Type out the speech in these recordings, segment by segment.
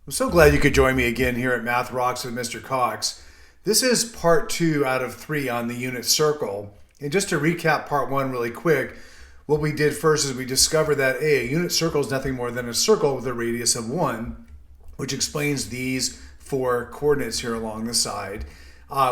I'm so glad you could join me again here at Math Rocks with Mr. Cox. This is part 2 out of 3 on the unit circle. And just to recap part 1 really quick, what we did first is we discovered that a unit circle is nothing more than a circle with a radius of 1, which explains these 4 coordinates here along the side.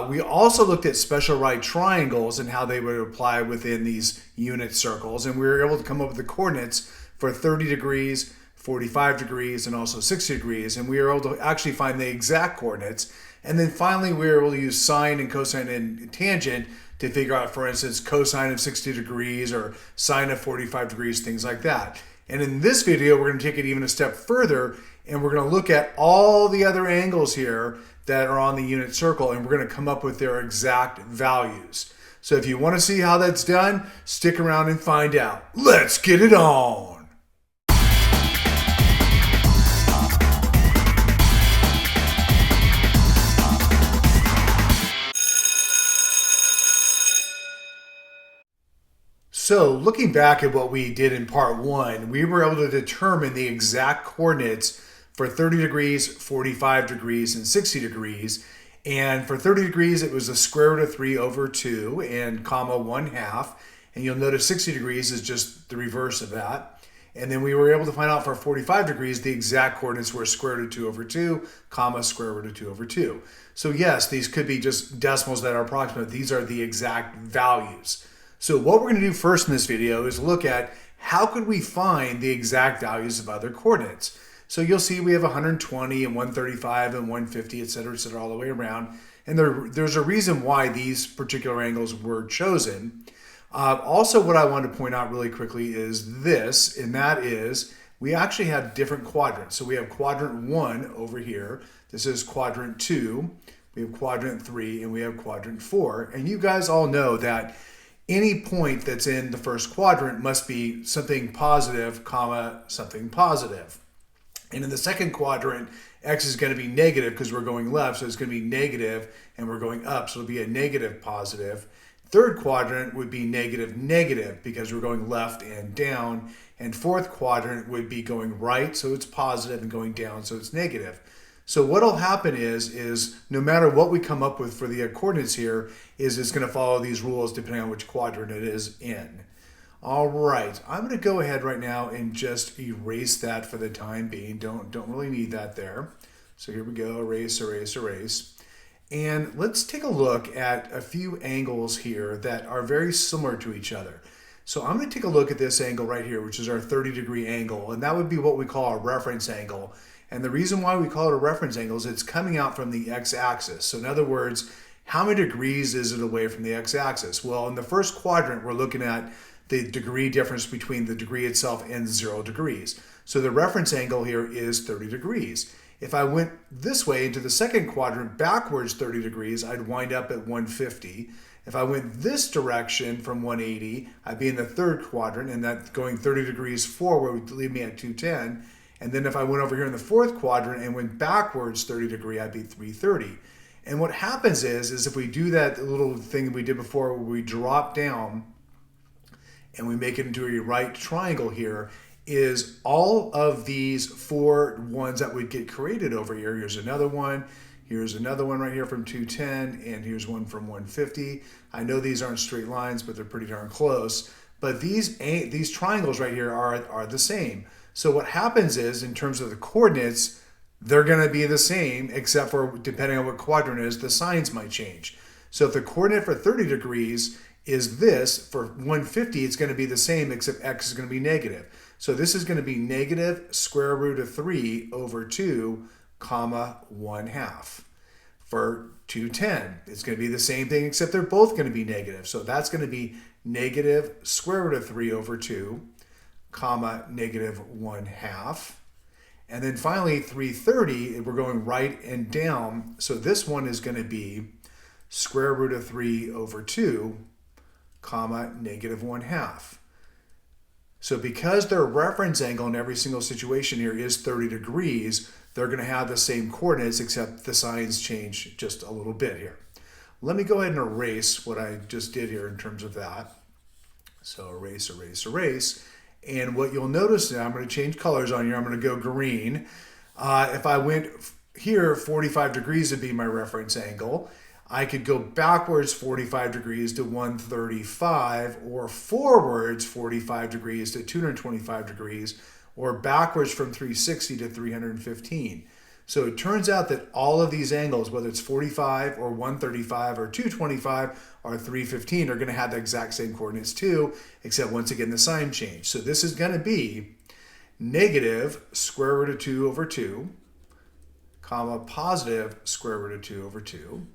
We also looked at special right triangles and how they would apply within these unit circles, and we were able to come up with the coordinates for 30 degrees, 45 degrees, and also 60 degrees, and we were able to actually find the exact coordinates. And then finally we were able to use sine and cosine and tangent to figure out, for instance, cosine of 60 degrees or sine of 45 degrees, things like that. And in this video, we're going to take it even a step further, and we're going to look at all the other angles here that are on the unit circle, and we're going to come up with their exact values. So if you want to see how that's done, stick around and find out. Let's get it on. So looking back at what we did in part 1, we were able to determine the exact coordinates for 30 degrees, 45 degrees, and 60 degrees. And for 30 degrees, it was the square root of 3 over 2 and comma 1/2. And you'll notice 60 degrees is just the reverse of that. And then we were able to find out for 45 degrees, the exact coordinates were square root of 2 over 2, comma square root of 2 over 2. So yes, these could be just decimals that are approximate. These are the exact values. So what we're going to do first in this video is look at how could we find the exact values of other coordinates. So you'll see we have 120 and 135 and 150, et cetera, all the way around. And there's a reason why these particular angles were chosen. Also, what I want to point out really quickly is this, and that is we actually have different quadrants. So we have quadrant 1 over here. This is quadrant 2. We have quadrant 3, and we have quadrant 4. And you guys all know that any point that's in the first quadrant must be something positive, comma, something positive. And in the second quadrant, x is going to be negative because we're going left, so it's going to be negative, and we're going up, so it'll be a negative positive. Third quadrant would be negative negative because we're going left and down. And fourth quadrant would be going right, so it's positive, and going down, so it's negative. So what will happen is no matter what we come up with for the coordinates here, is it's going to follow these rules depending on which quadrant it is in. All right, I'm going to go ahead right now and just erase that for the time being. Don't really need that there. So here we go, erase, erase, erase. And let's take a look at a few angles here that are very similar to each other. So I'm going to take a look at this angle right here, which is our 30-degree angle, and that would be what we call a reference angle. And the reason why we call it a reference angle is it's coming out from the x-axis. So in other words, how many degrees is it away from the x-axis? Well, in the first quadrant, we're looking at the degree difference between the degree itself and 0 degrees. So the reference angle here is 30 degrees. If I went this way into the second quadrant, backwards 30 degrees, I'd wind up at 150. If I went this direction from 180, I'd be in the third quadrant, and that going 30 degrees forward would leave me at 210. And then if I went over here in the fourth quadrant and went backwards 30 degrees, I'd be 330. And what happens is if we do that little thing we did before where we drop down and we make it into a right triangle here, is all of these 4 ones that would get created over here. Here's another one right here from 210, and here's one from 150. I know these aren't straight lines, but they're pretty darn close. But these triangles right here are the same. So what happens is, in terms of the coordinates, they're going to be the same, except for depending on what quadrant it is, the signs might change. So if the coordinate for 30 degrees is this, for 150, it's going to be the same, except x is going to be negative. So this is going to be negative square root of 3 over 2, comma 1/2. For 210, it's going to be the same thing, except they're both going to be negative. So that's going to be negative square root of 3 over 2, comma negative 1/2. And then finally 330, we're going right and down. So this one is going to be square root of 3 over 2, comma negative 1/2. So because their reference angle in every single situation here is 30 degrees, they're going to have the same coordinates, except the signs change just a little bit here. Let me go ahead and erase what I just did here in terms of that. So erase, erase, erase. And what you'll notice now, I'm going to change colors on here. I'm going to go green. If I went here, 45 degrees would be my reference angle. I could go backwards 45 degrees to 135, or forwards 45 degrees to 225 degrees, or backwards from 360 to 315. So it turns out that all of these angles, whether it's 45 or 135 or 225 or 315, are going to have the exact same coordinates too, except once again the sign changed. So this is going to be negative square root of 2 over 2, comma, positive square root of 2 over 2.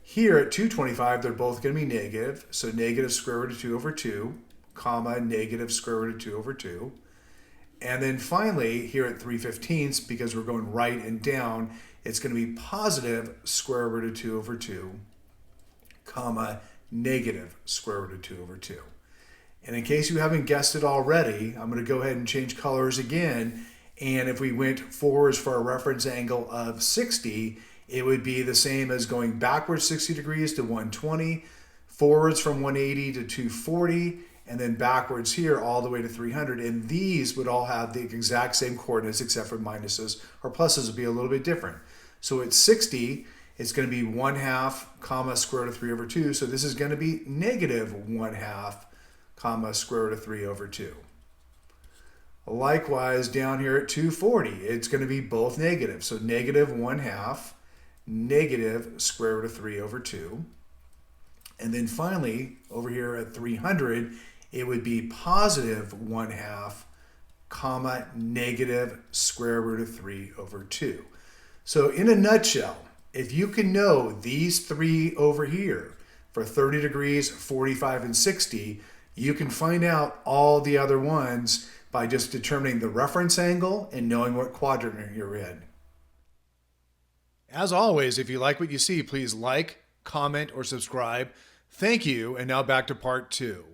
Here at 225, they're both going to be negative, so negative square root of 2 over 2, comma, negative square root of 2 over 2. And then finally, here at 3/15, because we're going right and down, it's going to be positive square root of 2 over 2, comma, negative square root of 2 over 2. And in case you haven't guessed it already, I'm going to go ahead and change colors again. And if we went forwards for a reference angle of 60, it would be the same as going backwards 60 degrees to 120, forwards from 180 to 240, and then backwards here all the way to 300. And these would all have the exact same coordinates except for minuses, or pluses would be a little bit different. So at 60, it's going to be 1/2, comma, square root of 3 over 2. So this is going to be negative 1/2, comma, square root of 3 over 2. Likewise, down here at 240, it's going to be both negative. So negative 1/2, negative square root of 3 over 2. And then finally, over here at 300, it would be positive 1/2, comma, negative square root of 3 over 2. So in a nutshell, if you can know these three over here for 30 degrees, 45, and 60, you can find out all the other ones by just determining the reference angle and knowing what quadrant you're in. As always, if you like what you see, please like, comment, or subscribe. Thank you, and now back to part 2.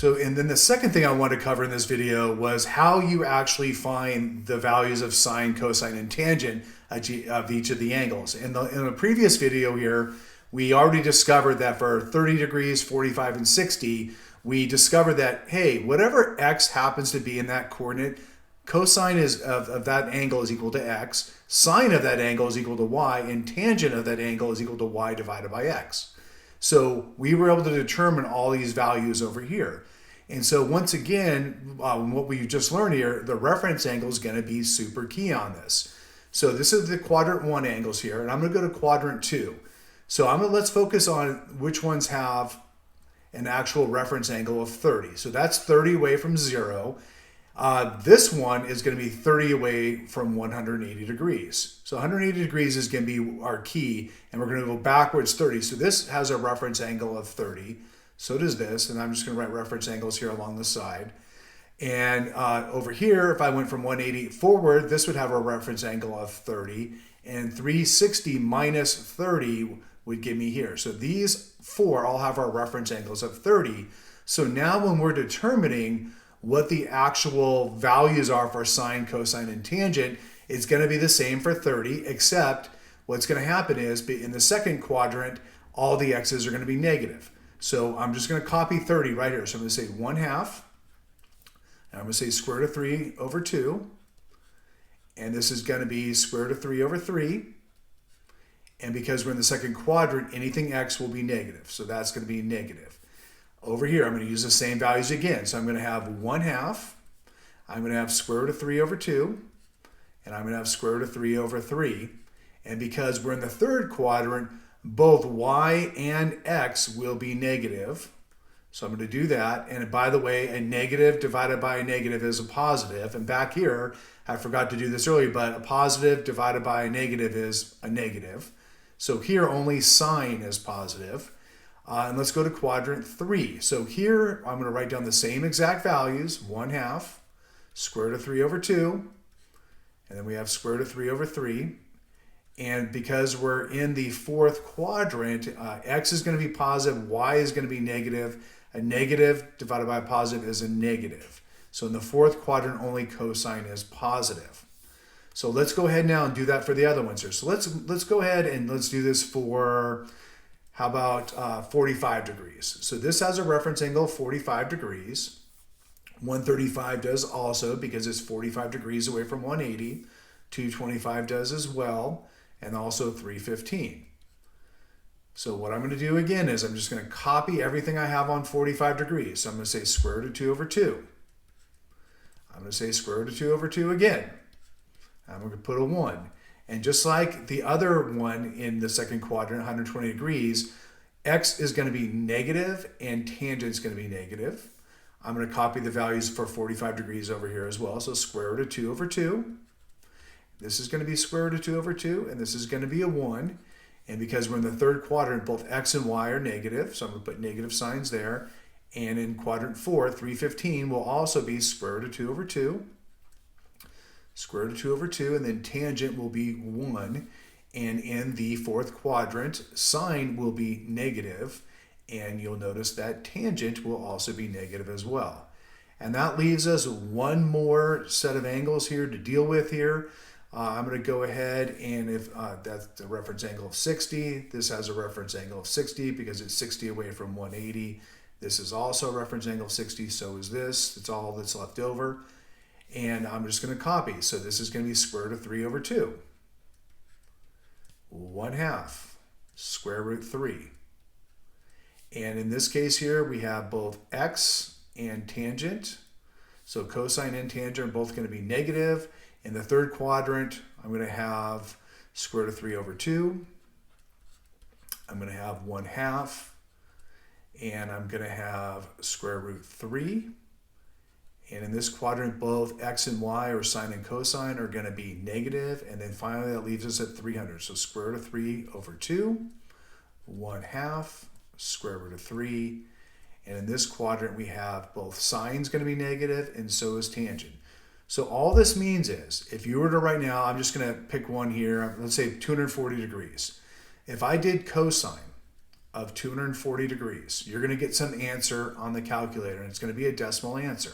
And then the second thing I wanted to cover in this video was how you actually find the values of sine, cosine, and tangent of each of the angles. In the previous video here, we already discovered that for 30 degrees, 45, and 60, we discovered that, hey, whatever x happens to be in that coordinate, cosine of that angle is equal to x, sine of that angle is equal to y, and tangent of that angle is equal to y divided by x. So we were able to determine all these values over here. And so once again, what we just learned here, the reference angle is going to be super key on this. So this is the quadrant 1 angles here, and I'm going to go to quadrant 2. So let's focus on which ones have an actual reference angle of 30. So that's 30 away from 0. This one is going to be 30 away from 180 degrees. So 180 degrees is going to be our key, and we're going to go backwards 30. So this has a reference angle of 30. So does this, and I'm just going to write reference angles here along the side. And over here, if I went from 180 forward, this would have a reference angle of 30, and 360 minus 30 would give me here. So these four all have our reference angles of 30. So now when we're determining what the actual values are for sine, cosine, and tangent, it's going to be the same for 30, except what's going to happen is in the second quadrant, all the x's are going to be negative. So I'm just going to copy 30 right here. So I'm going to say 1/2, and I'm going to say square root of 3 over 2, and this is going to be square root of 3 over 3. And because we're in the second quadrant, anything x will be negative. So that's going to be negative. Over here, I'm going to use the same values again. So I'm going to have 1/2. I'm going to have square root of 3 over 2. And I'm going to have square root of 3 over 3. And because we're in the third quadrant, both y and x will be negative. So I'm going to do that. And by the way, a negative divided by a negative is a positive. And back here, I forgot to do this earlier, but a positive divided by a negative is a negative. So here only sine is positive. And let's go to quadrant 3. So here I'm going to write down the same exact values, 1/2, square root of 3 over 2, and then we have square root of 3 over 3. And because we're in the fourth quadrant, x is going to be positive, y is going to be negative. A negative divided by a positive is a negative. So in the fourth quadrant, only cosine is positive. So let's go ahead now and do that for the other ones here. So let's go ahead and let's do this for, how about 45 degrees. So this has a reference angle of 45 degrees. 135 does also because it's 45 degrees away from 180. 225 does as well, and also 315. So what I'm going to do again is I'm just going to copy everything I have on 45 degrees. So I'm going to say square root of 2 over 2. I'm going to say square root of 2 over 2 again. I'm going to put a 1. And just like the other one in the second quadrant, 120 degrees, x is going to be negative and tangent is going to be negative. I'm going to copy the values for 45 degrees over here as well. So square root of 2 over 2. This is going to be square root of 2 over 2, and this is going to be a 1. And because we're in the third quadrant, both x and y are negative, so I'm going to put negative signs there. And in quadrant 4, 315 will also be square root of 2 over 2. Square root of 2 over 2, and then tangent will be 1. And in the fourth quadrant, sine will be negative, and you'll notice that tangent will also be negative as well. And that leaves us one more set of angles here to deal with here. I'm going to go ahead, and if that's the reference angle of 60, this has a reference angle of 60 because it's 60 away from 180. This is also a reference angle of 60, so is this. It's all that's left over. And I'm just going to copy. So this is going to be square root of 3 over 2. 1/2 square root 3. And in this case here, we have both x and tangent. So cosine and tangent are both going to be negative. In the third quadrant, I'm going to have square root of 3 over 2. I'm going to have 1/2. And I'm going to have square root 3. And in this quadrant, both x and y, or sine and cosine, are going to be negative. And then finally, that leaves us at 300. So square root of 3 over 2, 1/2, square root of 3. And in this quadrant, we have both sine's going to be negative, and so is tangent. So all this means is, if you were to right now, I'm just going to pick one here, let's say 240 degrees. If I did cosine of 240 degrees, you're going to get some answer on the calculator, and it's going to be a decimal answer.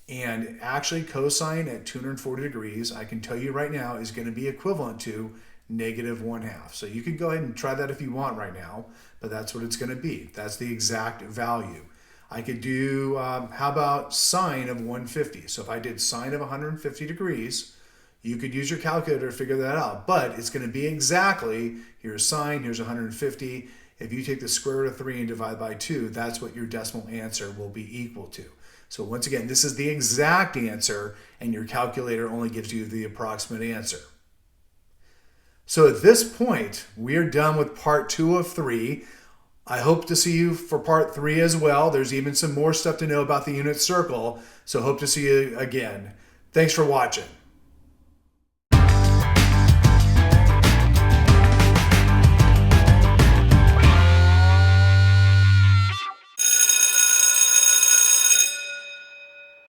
And actually, cosine at 240 degrees, I can tell you right now, is going to be equivalent to negative 1/2. So you can go ahead and try that if you want right now, but that's what it's going to be. That's the exact value. I could do, how about sine of 150? So if I did sine of 150 degrees, you could use your calculator to figure that out. But it's going to be exactly, here's sine, here's 150. If you take the square root of 3 and divide by 2, that's what your decimal answer will be equal to. So once again, this is the exact answer, and your calculator only gives you the approximate answer. So at this point, we are done with part 2 of 3. I hope to see you for part 3 as well. There's even some more stuff to know about the unit circle, so hope to see you again. Thanks for watching.